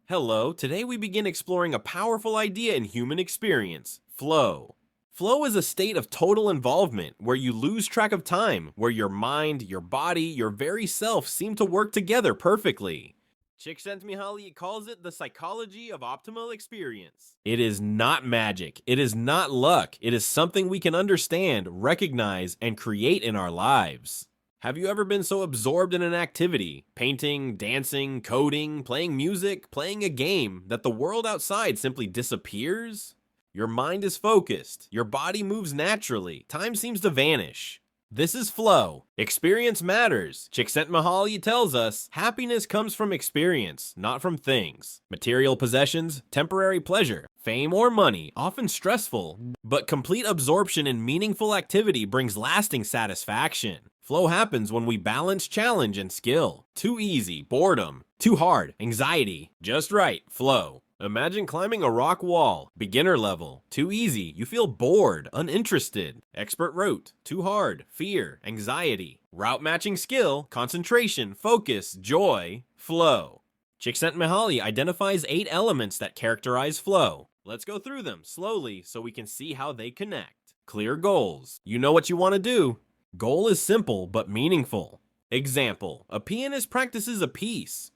Hello, today we begin exploring a powerful idea in human experience, flow. Flow is a state of total involvement where you lose track of time, where your mind, your body, your very self seem to work together perfectly. Csikszentmihalyi calls it the psychology of optimal experience. It is not magic, it is not luck, it is something we can understand, recognize, and create in our lives. Have you ever been so absorbed in an activity, painting, dancing, coding, playing music, playing a game, that the world outside simply disappears? Your mind is focused, your body moves naturally, time seems to vanish. This is flow. Experience matters. Csikszentmihalyi tells us happiness comes from experience, not from things. Material possessions, temporary pleasure, fame or money, often stressful, but complete absorption in meaningful activity brings lasting satisfaction. Flow happens when we balance challenge and skill. Too easy, boredom. Too hard, anxiety. Just right, flow. Imagine climbing a rock wall, beginner level. Too easy, you feel bored, uninterested. Expert route, too hard, fear, anxiety. Route matching skill, concentration, focus, joy, flow. Csikszentmihalyi identifies 8 elements that characterize flow. Let's go through them slowly so we can see how they connect. Clear goals. You know what you want to do. Goal is simple but meaningful. Example, a pianist practices a piece.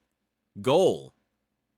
Goal,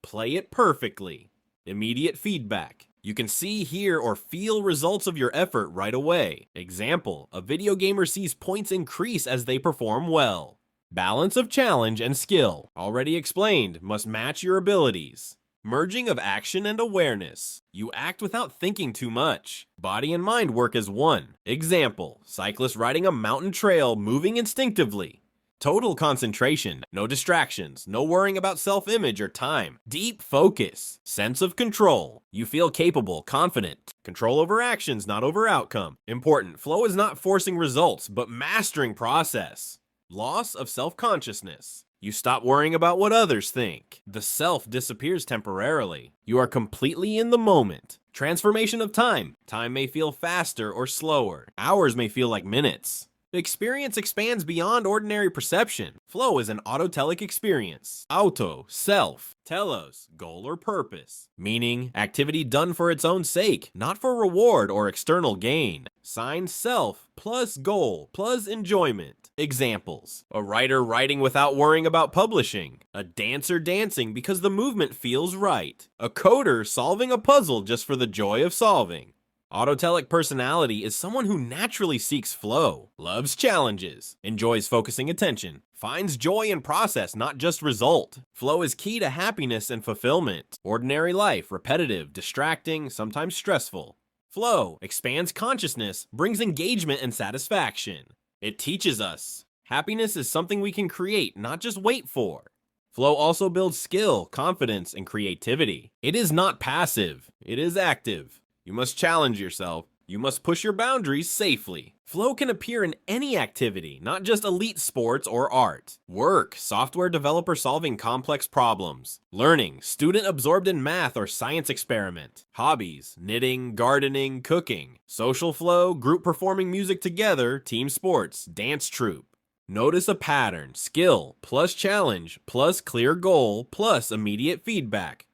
play it perfectly. Immediate feedback. You can see, hear, or feel results of your effort right away. Example, a video gamer sees points increase as they perform well. Balance of challenge and skill, already explained, must match your abilities. Merging of action and awareness. You act without thinking too much. Body and mind work as one. Example, cyclist riding a mountain trail moving instinctively. Total concentration, no distractions, no worrying about self-image or time. Deep focus, sense of control. You feel capable, confident. Control over actions, not over outcome. Important, flow is not forcing results, but mastering process. Loss of self-consciousness. You stop worrying about what others think. The self disappears temporarily. You are completely in the moment. Transformation of time. Time may feel faster or slower. Hours may feel like minutes. Experience expands beyond ordinary perception. Flow is an autotelic experience. Auto, self. Telos, goal or purpose. Meaning, activity done for its own sake, not for reward or external gain. Sign self plus goal plus enjoyment. Examples, a writer writing without worrying about publishing. A dancer dancing because the movement feels right. A coder solving a puzzle just for the joy of solving. Autotelic personality is someone who naturally seeks flow, loves challenges, enjoys focusing attention, finds joy in process, not just result. Flow is key to happiness and fulfillment. Ordinary life, repetitive, distracting, sometimes stressful. Flow expands consciousness, brings engagement and satisfaction. It teaches us happiness is something we can create, not just wait for. Flow also builds skill, confidence, and creativity. It is not passive, it is active. You must challenge yourself. You must push your boundaries safely. Flow can appear in any activity, not just elite sports or art. Work, software developer solving complex problems. Learning, student absorbed in math or science experiment. Hobbies, knitting, gardening, cooking. Social flow, group performing music together, team sports, dance troupe. Notice a pattern, skill, plus challenge, plus clear goal, plus immediate feedback.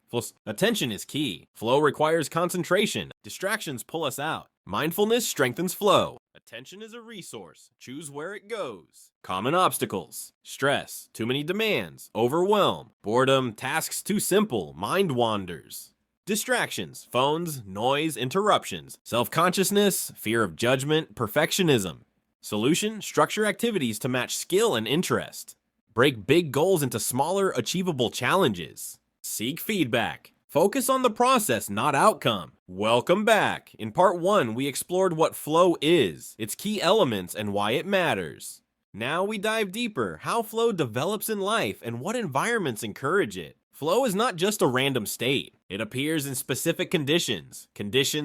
Attention is key. Flow requires concentration. Distractions pull us out. Mindfulness strengthens flow. Attention is a resource. Choose where it goes. Common obstacles. Stress. Too many demands. Overwhelm. Boredom. Tasks too simple. Mind wanders. Distractions. Phones. Noise. Interruptions. Self-consciousness. Fear of judgment. Perfectionism. Solution. Structure activities to match skill and interest. Break big goals into smaller, achievable challenges. Seek feedback. Focus on the process, not outcome. Welcome back. In part 1, we explored what flow is, its key elements, and why it matters. Now we dive deeper, how flow develops in life and what environments encourage it. Flow is not just a random state. It appears in specific conditions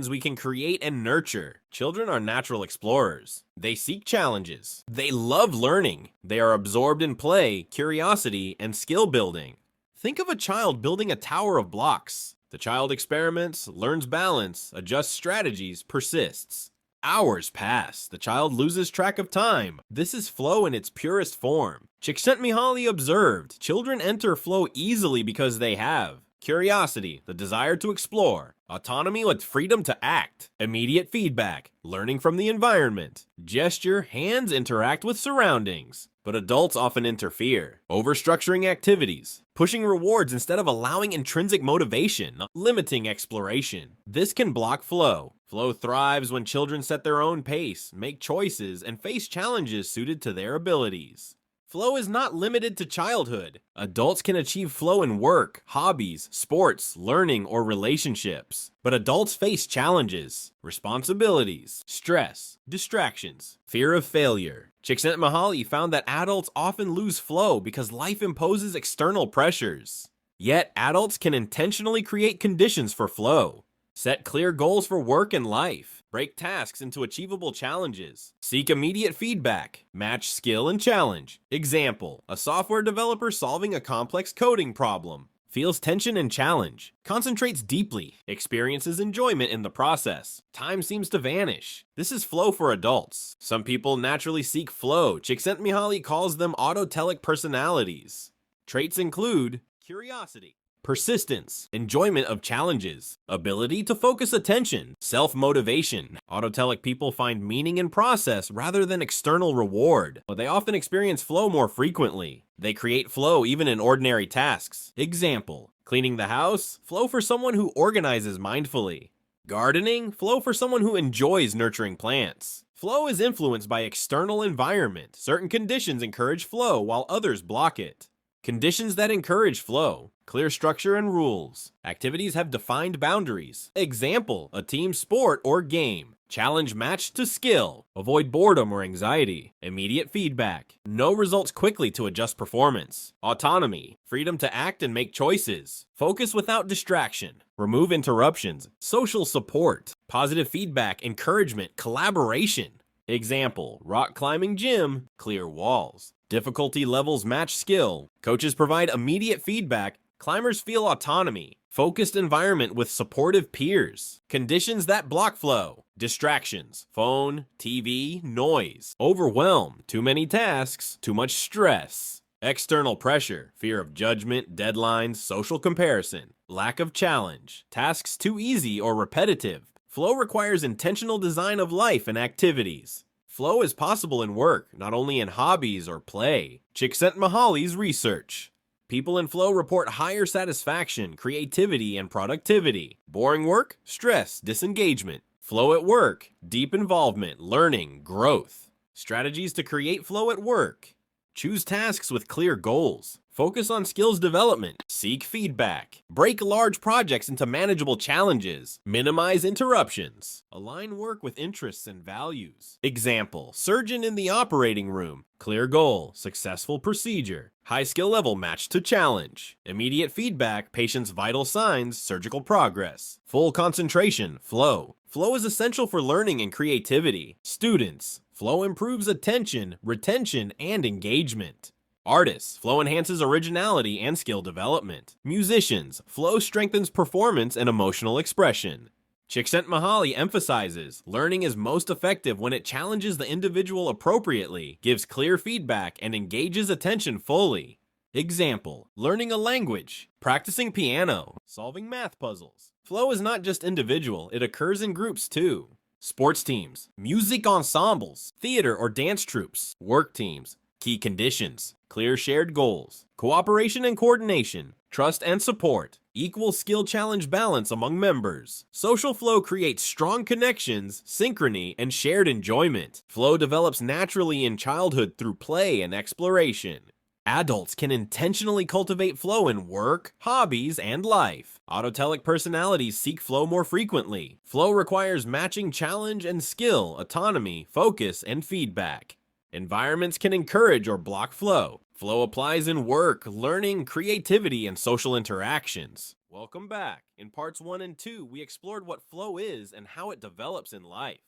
we can create and nurture. Children are natural explorers. They seek challenges. They love learning. They are absorbed in play, curiosity, and skill building. Think of a child building a tower of blocks. The child experiments, learns balance, adjusts strategies, persists. Hours pass. The child loses track of time. This is flow in its purest form. Csikszentmihalyi observed, children enter flow easily because they have Curiosity, the desire to explore. Autonomy with freedom to act. Immediate feedback, learning from the environment. Gesture, hands interact with surroundings. But adults often interfere. Overstructuring activities. Pushing rewards instead of allowing intrinsic motivation. Limiting exploration. This can block flow. Flow thrives when children set their own pace, make choices, and face challenges suited to their abilities. Flow is not limited to childhood. Adults can achieve flow in work, hobbies, sports, learning, or relationships. But adults face challenges, responsibilities, stress, distractions, fear of failure. Csikszentmihalyi found that adults often lose flow because life imposes external pressures. Yet, adults can intentionally create conditions for flow. Set clear goals for work and life. Break tasks into achievable challenges. Seek immediate feedback. Match skill and challenge. Example, a software developer solving a complex coding problem. Feels tension and challenge. Concentrates deeply. Experiences enjoyment in the process. Time seems to vanish. This is flow for adults. Some people naturally seek flow. Csikszentmihalyi calls them autotelic personalities. Traits include curiosity, persistence, enjoyment of challenges, ability to focus attention, self-motivation. Autotelic people find meaning in process rather than external reward, but they often experience flow more frequently. They create flow even in ordinary tasks. Example, cleaning the house, flow for someone who organizes mindfully. Gardening, flow for someone who enjoys nurturing plants. Flow is influenced by external environment. Certain conditions encourage flow while others block it. Conditions that encourage flow. Clear structure and rules. Activities have defined boundaries. Example, a team sport or game. Challenge matched to skill. Avoid boredom or anxiety. Immediate feedback. Know results quickly to adjust performance. Autonomy. Freedom to act and make choices. Focus without distraction. Remove interruptions. Social support. Positive feedback, encouragement, collaboration. Example, rock climbing gym. Clear walls. Difficulty levels match skill. Coaches provide immediate feedback. Climbers feel autonomy. Focused environment with supportive peers. Conditions that block flow. Distractions. Phone, TV, noise. Overwhelm. Too many tasks. Too much stress. External pressure. Fear of judgment, deadlines, social comparison. Lack of challenge. Tasks too easy or repetitive. Flow requires intentional design of life and activities. Flow is possible in work, not only in hobbies or play. Csikszentmihalyi's research. People in flow report higher satisfaction, creativity, and productivity. Boring work, stress, disengagement. Flow at work, deep involvement, learning, growth. Strategies to create flow at work. Choose tasks with clear goals. Focus on skills development. Seek feedback. Break large projects into manageable challenges. Minimize interruptions. Align work with interests and values. Example, surgeon in the operating room. Clear goal. Successful procedure. High skill level matched to challenge. Immediate feedback. Patient's vital signs. Surgical progress. Full concentration. Flow. Flow is essential for learning and creativity. Students. Flow improves attention, retention, and engagement. Artists, flow enhances originality and skill development. Musicians, flow strengthens performance and emotional expression. Csikszentmihalyi emphasizes, learning is most effective when it challenges the individual appropriately, gives clear feedback, and engages attention fully. Example, learning a language, practicing piano, solving math puzzles. Flow is not just individual, it occurs in groups too. Sports teams, music ensembles, theater or dance troupes, work teams. Key conditions, clear shared goals, cooperation and coordination, trust and support, equal skill challenge balance among members. Social flow creates strong connections, synchrony, and shared enjoyment. Flow develops naturally in childhood through play and exploration. Adults can intentionally cultivate flow in work, hobbies, and life. Autotelic personalities seek flow more frequently. Flow requires matching challenge and skill, autonomy, focus, and feedback. Environments can encourage or block flow. Flow applies in work, learning, creativity, and social interactions. Welcome back. In parts 1 and 2, we explored what flow is and how it develops in life.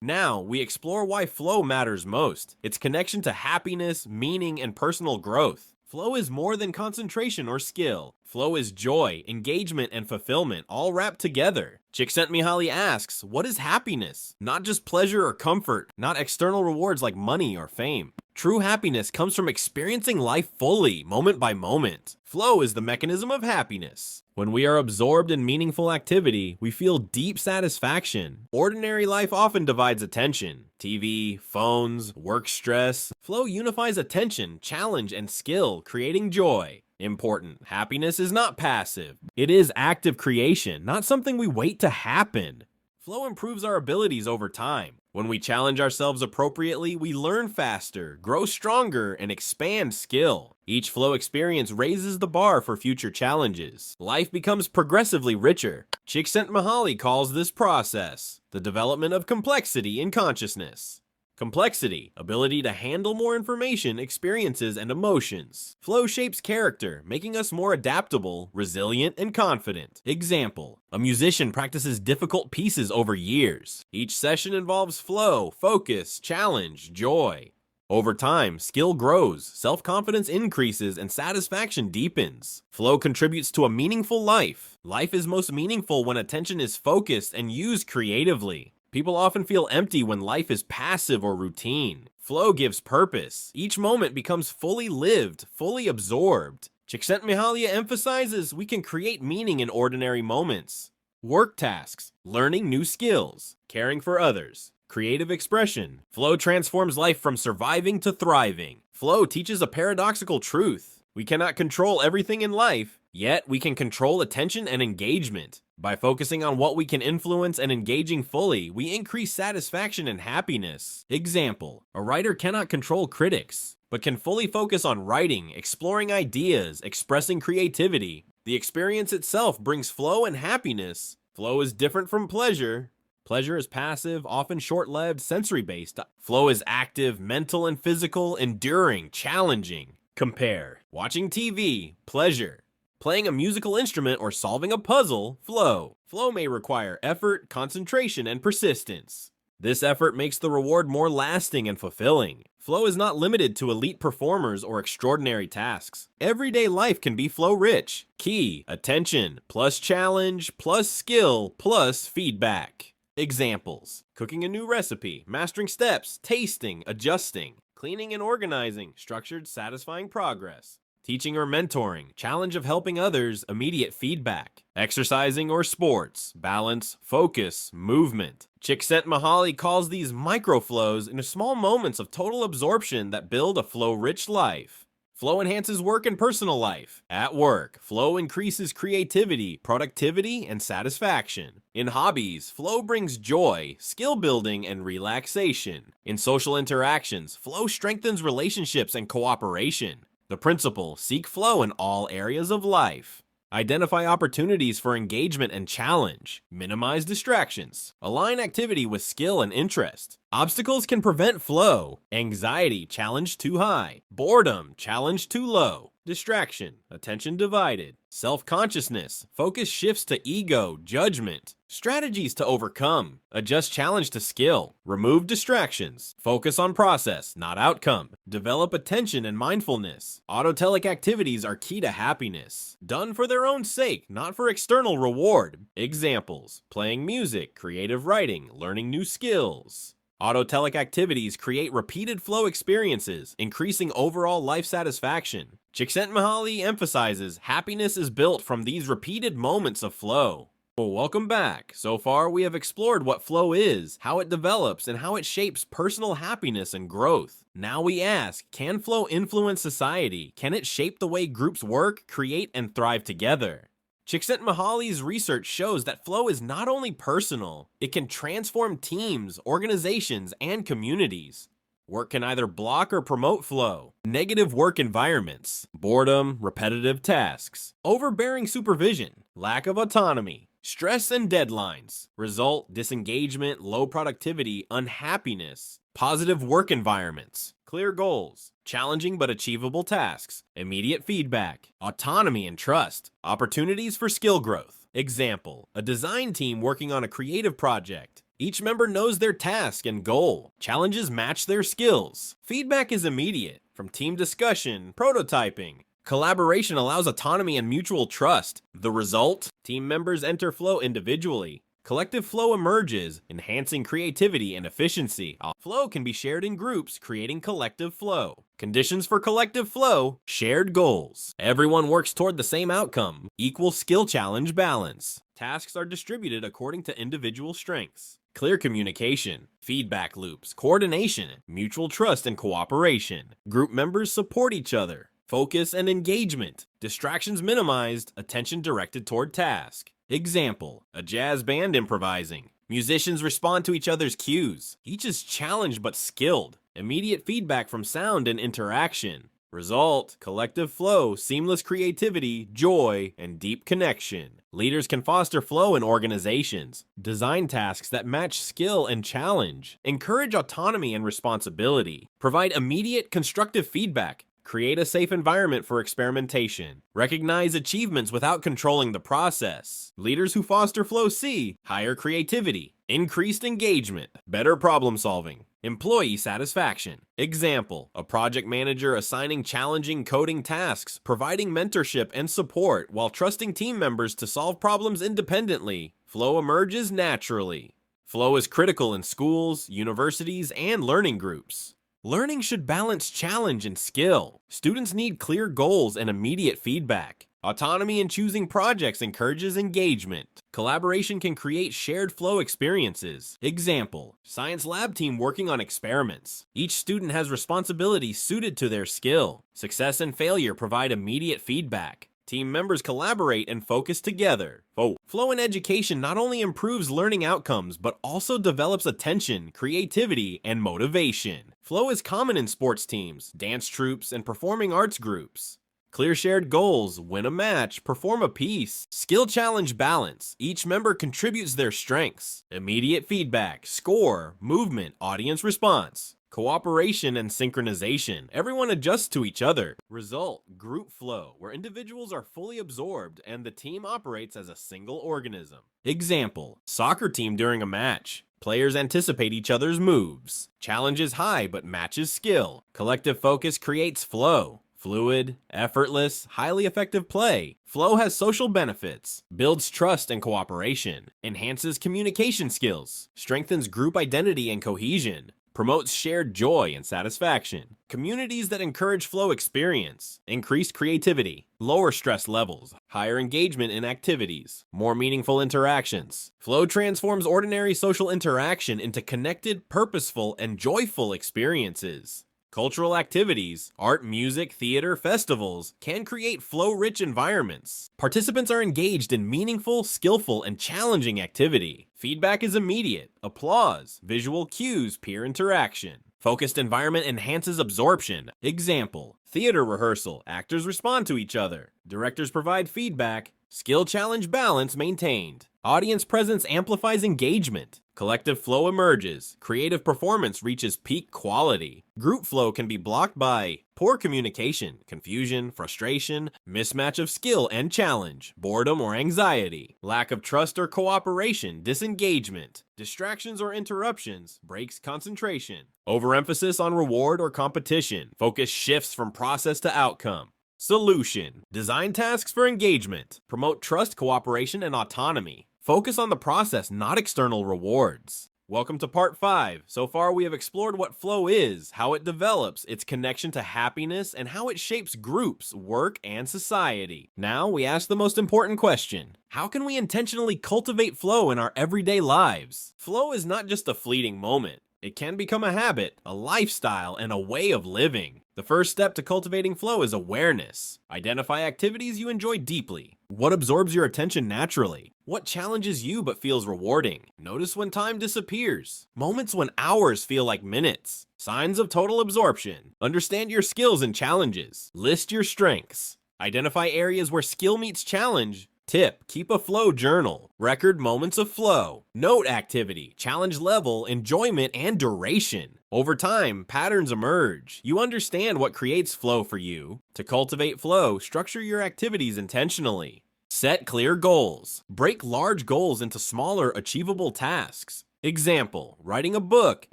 Now, we explore why flow matters most, its connection to happiness, meaning, and personal growth. Flow is more than concentration or skill. Flow is joy, engagement, and fulfillment, all wrapped together. Csikszentmihalyi asks, what is happiness? Not just pleasure or comfort, not external rewards like money or fame. True happiness comes from experiencing life fully, moment by moment. Flow is the mechanism of happiness. When we are absorbed in meaningful activity, we feel deep satisfaction. Ordinary life often divides attention. TV, phones, work stress. Flow unifies attention, challenge, and skill, creating joy. Important. Happiness is not passive. It is active creation, not something we wait to happen. Flow improves our abilities over time. When we challenge ourselves appropriately, we learn faster, grow stronger, and expand skill. Each flow experience raises the bar for future challenges. Life becomes progressively richer. Csikszentmihalyi calls this process the development of complexity in consciousness. Complexity, ability to handle more information, experiences, and emotions. Flow shapes character, making us more adaptable, resilient, and confident. Example, a musician practices difficult pieces over years. Each session involves flow, focus, challenge, joy. Over time, skill grows, self-confidence increases, and satisfaction deepens. Flow contributes to a meaningful life. Life is most meaningful when attention is focused and used creatively. People often feel empty when life is passive or routine. Flow gives purpose. Each moment becomes fully lived, fully absorbed. Csikszentmihalyi emphasizes we can create meaning in ordinary moments. Work tasks, learning new skills, caring for others, creative expression. Flow transforms life from surviving to thriving. Flow teaches a paradoxical truth. We cannot control everything in life, yet we can control attention and engagement. By focusing on what we can influence and engaging fully, we increase satisfaction and happiness. Example, a writer cannot control critics, but can fully focus on writing, exploring ideas, expressing creativity. The experience itself brings flow and happiness. Flow is different from pleasure. Pleasure is passive, often short-lived, sensory-based. Flow is active, mental and physical, enduring, challenging. Compare watching TV, pleasure. Playing a musical instrument or solving a puzzle, flow. Flow may require effort, concentration, and persistence. This effort makes the reward more lasting and fulfilling. Flow is not limited to elite performers or extraordinary tasks. Everyday life can be flow-rich. Key, attention, plus challenge, plus skill, plus feedback. Examples, cooking a new recipe, mastering steps, tasting, adjusting, cleaning and organizing, structured, satisfying progress. Teaching or mentoring, challenge of helping others, immediate feedback. Exercising or sports, balance, focus, movement. Csikszentmihalyi calls these microflows into small moments of total absorption that build a flow-rich life. Flow enhances work and personal life. At work, flow increases creativity, productivity, and satisfaction. In hobbies, flow brings joy, skill building, and relaxation. In social interactions, flow strengthens relationships and cooperation. The principle, seek flow in all areas of life. Identify opportunities for engagement and challenge. Minimize distractions. Align activity with skill and interest. Obstacles can prevent flow. Anxiety, challenge too high. Boredom, challenge too low. Distraction, attention divided. Self-consciousness, focus shifts to ego, judgment. Strategies to overcome, adjust challenge to skill. Remove distractions, focus on process, not outcome. Develop attention and mindfulness. Autotelic activities are key to happiness. Done for their own sake, not for external reward. Examples, playing music, creative writing, learning new skills. Autotelic activities create repeated flow experiences, increasing overall life satisfaction. Csikszentmihalyi emphasizes happiness is built from these repeated moments of flow. Well, welcome back. So far, we have explored what flow is, how it develops, and how it shapes personal happiness and growth. Now we ask, can flow influence society? Can it shape the way groups work, create, and thrive together? Csikszentmihalyi's research shows that flow is not only personal, it can transform teams, organizations, and communities. Work can either block or promote flow. Negative work environments, boredom, repetitive tasks, overbearing supervision, lack of autonomy, stress and deadlines. Result, disengagement, low productivity, unhappiness. Positive work environments, clear goals, challenging but achievable tasks, immediate feedback, autonomy and trust, opportunities for skill growth. Example, a design team working on a creative project. Each member knows their task and goal. Challenges match their skills. Feedback is immediate, from team discussion, prototyping. Collaboration allows autonomy and mutual trust. The result? Team members enter flow individually, Collective flow emerges, enhancing creativity and efficiency. Flow can be shared in groups, creating collective flow. Conditions for collective flow: shared goals. Everyone works toward the same outcome. Equal skill challenge balance. Tasks are distributed according to individual strengths. Clear communication, feedback loops, coordination, mutual trust and cooperation. Group members support each other. Focus and engagement. Distractions minimized, attention directed toward task. Example: a jazz band improvising. Musicians respond to each other's cues. Each is challenged but skilled. Immediate feedback from sound and interaction. Result: collective flow, seamless creativity, joy, and deep connection. Leaders can foster flow in organizations. Design tasks that match skill and challenge. Encourage autonomy and responsibility. Provide immediate constructive feedback. Create a safe environment for experimentation. Recognize achievements without controlling the process. Leaders who foster flow see higher creativity, increased engagement, better problem solving, employee satisfaction. Example: a project manager assigning challenging coding tasks, providing mentorship and support while trusting team members to solve problems independently. Flow emerges naturally. Flow is critical in schools, universities, and learning groups. Learning should balance challenge and skill. Students need clear goals and immediate feedback. Autonomy in choosing projects encourages engagement. Collaboration can create shared flow experiences. Example: science lab team working on experiments. Each student has responsibilities suited to their skill. Success and failure provide immediate feedback. Team members collaborate and focus together. Flow in education not only improves learning outcomes, but also develops attention, creativity, and motivation. Flow is common in sports teams, dance troupes, and performing arts groups. Clear shared goals, win a match, perform a piece. Skill challenge balance. Each member contributes their strengths. Immediate feedback, score, movement, audience response. Cooperation and synchronization. Everyone adjusts to each other. Result: group flow, where individuals are fully absorbed and the team operates as a single organism. Example: soccer team during a match. Players anticipate each other's moves. Challenge is high but matches skill. Collective focus creates flow. Fluid, effortless, highly effective play. Flow has social benefits, builds trust and cooperation, enhances communication skills, strengthens group identity and cohesion, promotes shared joy and satisfaction. Communities that encourage flow experience increased creativity, lower stress levels, higher engagement in activities, more meaningful interactions. Flow transforms ordinary social interaction into connected, purposeful, and joyful experiences. Cultural activities, art, music, theater, festivals can create flow-rich environments. Participants are engaged in meaningful, skillful, and challenging activity. Feedback is immediate. Applause, visual cues, peer interaction. Focused environment enhances absorption. Example: theater rehearsal, actors respond to each other. Directors provide feedback. Skill challenge balance maintained. Audience presence amplifies engagement. Collective flow emerges. Creative performance reaches peak quality. Group flow can be blocked by poor communication, confusion, frustration, mismatch of skill and challenge, boredom or anxiety, lack of trust or cooperation, disengagement, distractions or interruptions, breaks concentration, overemphasis on reward or competition, focus shifts from process to outcome. Solution: design tasks for engagement, promote trust, cooperation, and autonomy. Focus on the process, not external rewards. Welcome to part 5. So far we have explored what flow is, how it develops, its connection to happiness, and how it shapes groups, work, and society. Now we ask the most important question: how can we intentionally cultivate flow in our everyday lives? Flow is not just a fleeting moment. It can become a habit, a lifestyle, and a way of living. The first step to cultivating flow is awareness. Identify activities you enjoy deeply. What absorbs your attention naturally? What challenges you but feels rewarding? Notice when time disappears. Moments when hours feel like minutes. Signs of total absorption. Understand your skills and challenges. List your strengths. Identify areas where skill meets challenge. Tip: keep a flow journal. Record moments of flow. Note activity, challenge level, enjoyment, and duration. Over time, patterns emerge. You understand what creates flow for you. To cultivate flow, structure your activities intentionally. Set clear goals. Break large goals into smaller, achievable tasks. Example: writing a book,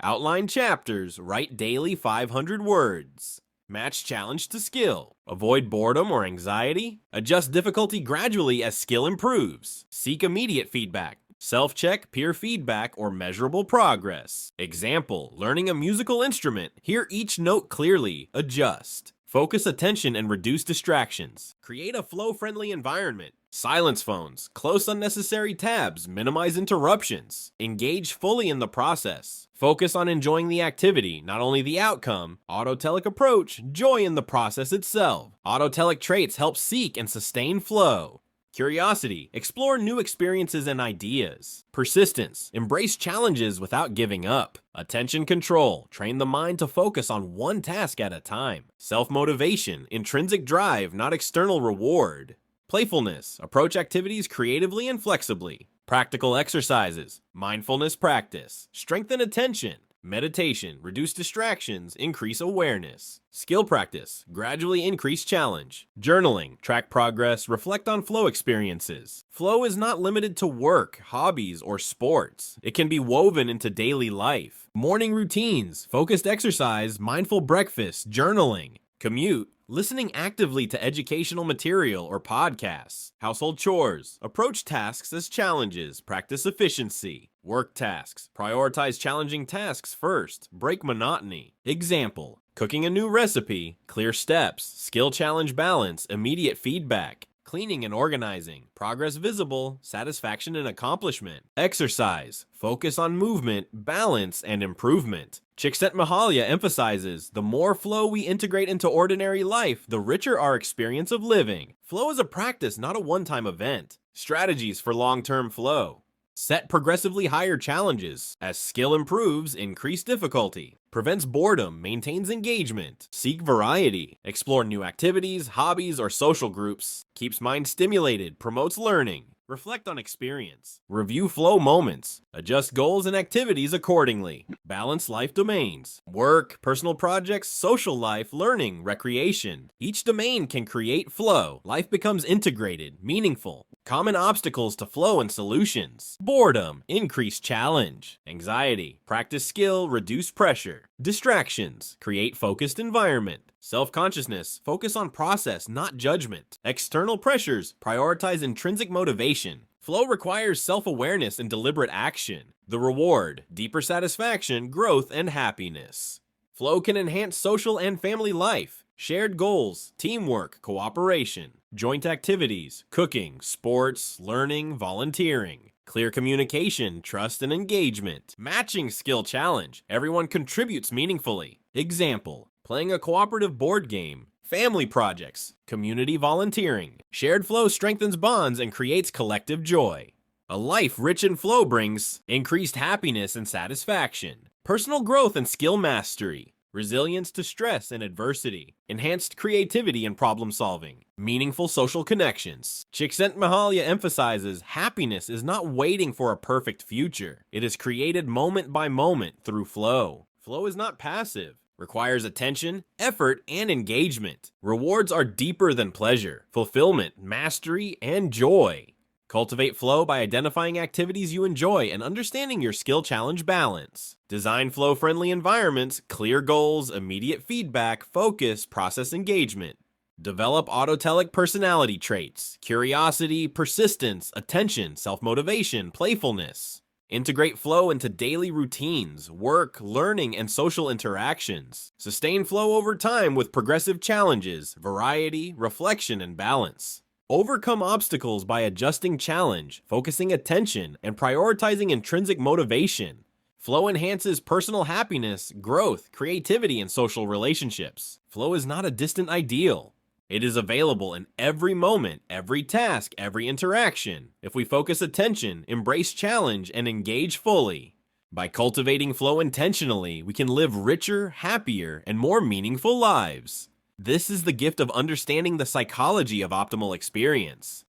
outline chapters, write daily 500 words. Match challenge to skill. Avoid boredom or anxiety. Adjust difficulty gradually as skill improves. Seek immediate feedback. Self-check, peer feedback, or measurable progress. Example, learning a musical instrument. Hear each note clearly. Adjust. Focus attention and reduce distractions. Create a flow-friendly environment. Silence phones. Close unnecessary tabs. Minimize interruptions. Engage fully in the process. Focus on enjoying the activity, not only the outcome. Autotelic approach. Joy in the process itself. Autotelic traits help seek and sustain flow. Curiosity. Explore new experiences and ideas. Persistence. Embrace challenges without giving up. Attention control. Train the mind to focus on one task at a time. Self-motivation. Intrinsic drive, not external reward. Playfulness. Approach activities creatively and flexibly. Practical exercises. Mindfulness practice. Strengthen attention. Meditation. Reduce distractions. Increase awareness. Skill practice. Gradually increase challenge. Journaling. Track progress. Reflect on flow experiences. Flow is not limited to work, hobbies, or sports. It can be woven into daily life. Morning routines. Focused exercise. Mindful breakfast. Journaling. Commute. Listening actively to educational material or podcasts. Household chores. Approach tasks as challenges. Practice efficiency. Work tasks. Prioritize challenging tasks first. Break monotony. Example. Cooking a new recipe. Clear steps. Skill challenge balance. Immediate feedback. Cleaning and organizing. Progress visible. Satisfaction and accomplishment. Exercise. Focus on movement, balance, and improvement. Csikszentmihalyi emphasizes, the more flow we integrate into ordinary life, the richer our experience of living. Flow is a practice, not a one-time event. Strategies for long-term flow. Set progressively higher challenges. As skill improves, increase difficulty. Prevents boredom, maintains engagement. Seek variety. Explore new activities, hobbies, or social groups. Keeps mind stimulated, promotes learning. Reflect on experience. Review flow moments. Adjust goals and activities accordingly. Balance life domains. Work, personal projects, social life, learning, recreation. Each domain can create flow. Life becomes integrated, meaningful. Common obstacles to flow and solutions. Boredom. Increase challenge. Anxiety. Practice skill, reduce pressure. Distractions. Create focused environment. Self-consciousness. Focus on process, not judgment. External pressures. Prioritize intrinsic motivation. Flow requires self-awareness and deliberate action. The reward. Deeper satisfaction, growth, and happiness. Flow can enhance social and family life. Shared goals, teamwork, cooperation, joint activities, cooking, sports, learning, volunteering, clear communication, trust and engagement, matching skill challenge, everyone contributes meaningfully. Example, playing a cooperative board game, family projects, community volunteering. Shared flow strengthens bonds and creates collective joy. A life rich in flow brings increased happiness and satisfaction, personal growth and skill mastery, resilience to stress and adversity, enhanced creativity and problem solving, meaningful social connections. Csikszentmihalyi emphasizes happiness is not waiting for a perfect future. It is created moment by moment through flow. Flow is not passive. Requires attention, effort, and engagement. Rewards are deeper than pleasure, fulfillment, mastery, and joy. Cultivate flow by identifying activities you enjoy and understanding your skill challenge balance. Design flow-friendly environments, clear goals, immediate feedback, focus, process engagement. Develop autotelic personality traits, curiosity, persistence, attention, self-motivation, playfulness. Integrate flow into daily routines, work, learning, and social interactions. Sustain flow over time with progressive challenges, variety, reflection, and balance. Overcome obstacles by adjusting challenge, focusing attention, and prioritizing intrinsic motivation. Flow enhances personal happiness, growth, creativity, and social relationships. Flow is not a distant ideal. It is available in every moment, every task, every interaction, if we focus attention, embrace challenge, and engage fully. By cultivating flow intentionally, we can live richer, happier, and more meaningful lives. This is the gift of understanding the psychology of optimal experience.